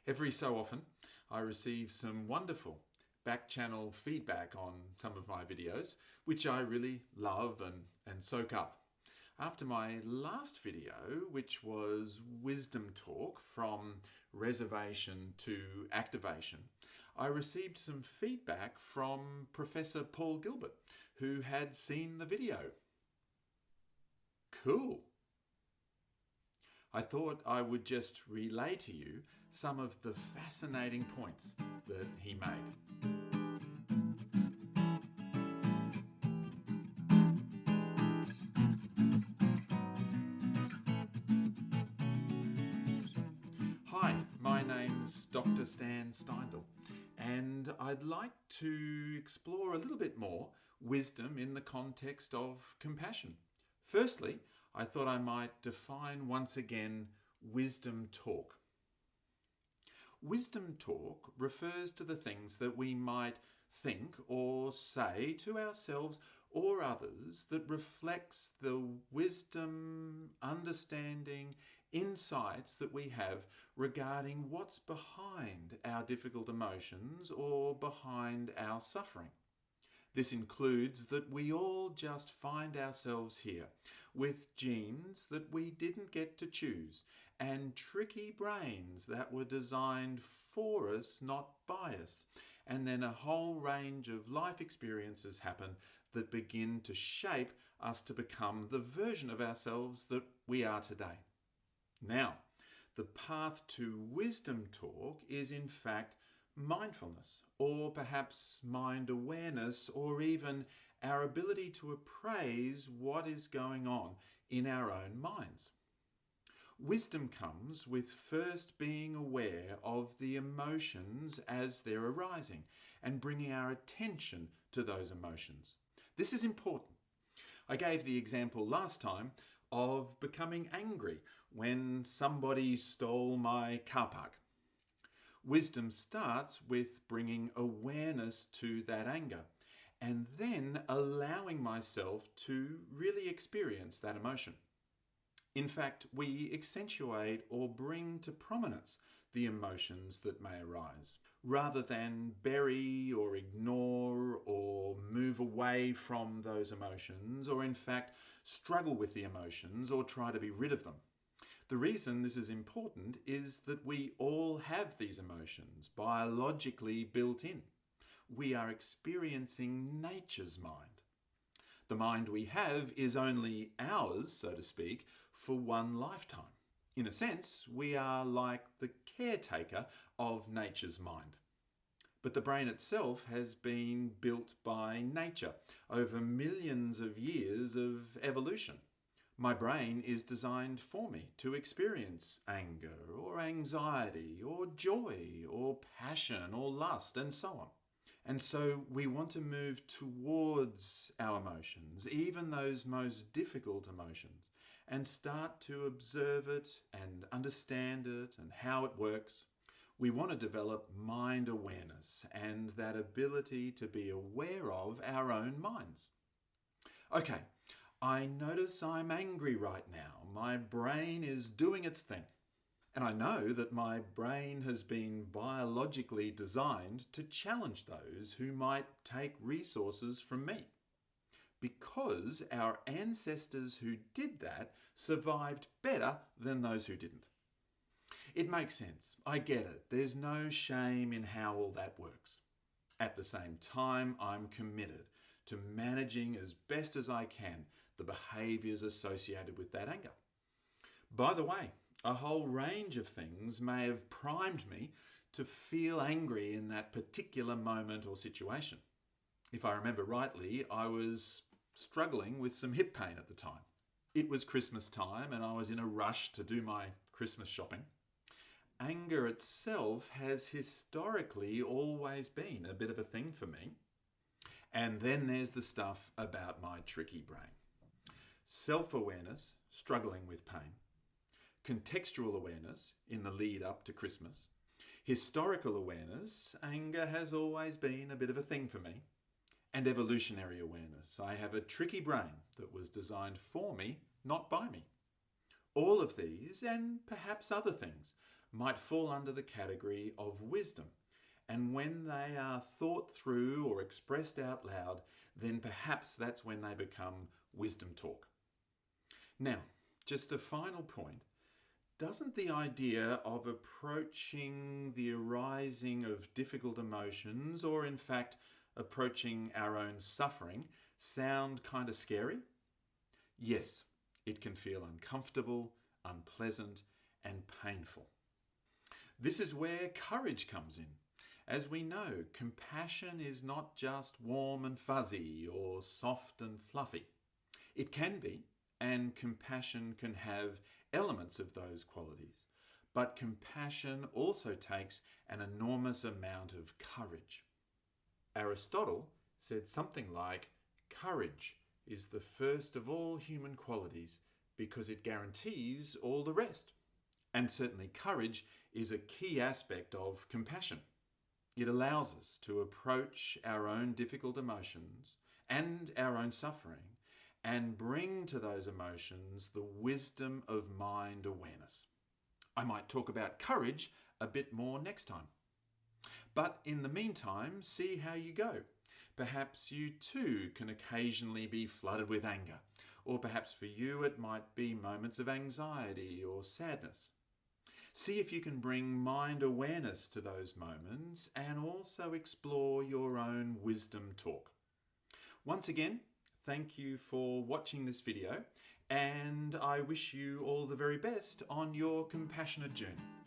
Every so often, I receive some wonderful back-channel feedback on some of my videos, which I really love and soak up. After my last video, which was Wisdom Talk from Reservation to Activation, I received some feedback from Professor Paul Gilbert, who had seen the video. Cool! I thought I would just relay to you some of the fascinating points that he made. Hi, my name's Dr. Stan Steindl, and I'd like to explore a little bit more wisdom in the context of compassion. Firstly, I thought I might define once again wisdom talk. Wisdom talk refers to the things that we might think or say to ourselves or others that reflects the wisdom, understanding, insights that we have regarding what's behind our difficult emotions or behind our suffering. This includes that we all just find ourselves here with genes that we didn't get to choose and tricky brains that were designed for us, not by us. And then a whole range of life experiences happen that begin to shape us to become the version of ourselves that we are today. Now, the path to wisdom talk is in fact mindfulness, or perhaps mind awareness, or even our ability to appraise what is going on in our own minds. Wisdom comes with first being aware of the emotions as they're arising and bringing our attention to those emotions. This is important. I gave the example last time of becoming angry when somebody stole my car park. Wisdom starts with bringing awareness to that anger and then allowing myself to really experience that emotion. In fact, we accentuate or bring to prominence the emotions that may arise, rather than bury or ignore or move away from those emotions, or in fact struggle with the emotions or try to be rid of them. The reason this is important is that we all have these emotions biologically built in. We are experiencing nature's mind. The mind we have is only ours, so to speak, for one lifetime. In a sense, we are like the caretaker of nature's mind. But the brain itself has been built by nature over millions of years of evolution. My brain is designed for me to experience anger or anxiety or joy or passion or lust and so on. And so we want to move towards our emotions, even those most difficult emotions, and start to observe it and understand it and how it works. We want to develop mind awareness and that ability to be aware of our own minds. Okay. I notice I'm angry right now. My brain is doing its thing. And I know that my brain has been biologically designed to challenge those who might take resources from me. Because our ancestors who did that survived better than those who didn't. It makes sense. I get it. There's no shame in how all that works. At the same time, I'm committed to managing as best as I can the behaviours associated with that anger. By the way, a whole range of things may have primed me to feel angry in that particular moment or situation. If I remember rightly, I was struggling with some hip pain at the time. It was Christmas time and I was in a rush to do my Christmas shopping. Anger itself has historically always been a bit of a thing for me. And then there's the stuff about my tricky brain. Self-awareness, struggling with pain. Contextual awareness in the lead up to Christmas. Historical awareness, anger has always been a bit of a thing for me. And evolutionary awareness. I have a tricky brain that was designed for me, not by me. All of these, and perhaps other things, might fall under the category of wisdom. And when they are thought through or expressed out loud, then perhaps that's when they become wisdom talk. Now, just a final point. Doesn't the idea of approaching the arising of difficult emotions, or in fact approaching our own suffering, sound kind of scary? Yes, it can feel uncomfortable, unpleasant, and painful. This is where courage comes in. As we know, compassion is not just warm and fuzzy or soft and fluffy. It can be, and compassion can have elements of those qualities. But compassion also takes an enormous amount of courage. Aristotle said something like, "Courage is the first of all human qualities because it guarantees all the rest." And certainly courage is a key aspect of compassion. It allows us to approach our own difficult emotions and our own suffering and bring to those emotions the wisdom of mind awareness. I might talk about courage a bit more next time. But in the meantime, see how you go. Perhaps you too can occasionally be flooded with anger, or perhaps for you it might be moments of anxiety or sadness. See if you can bring mind awareness to those moments and also explore your own wisdom talk. Once again, thank you for watching this video, and I wish you all the very best on your compassionate journey.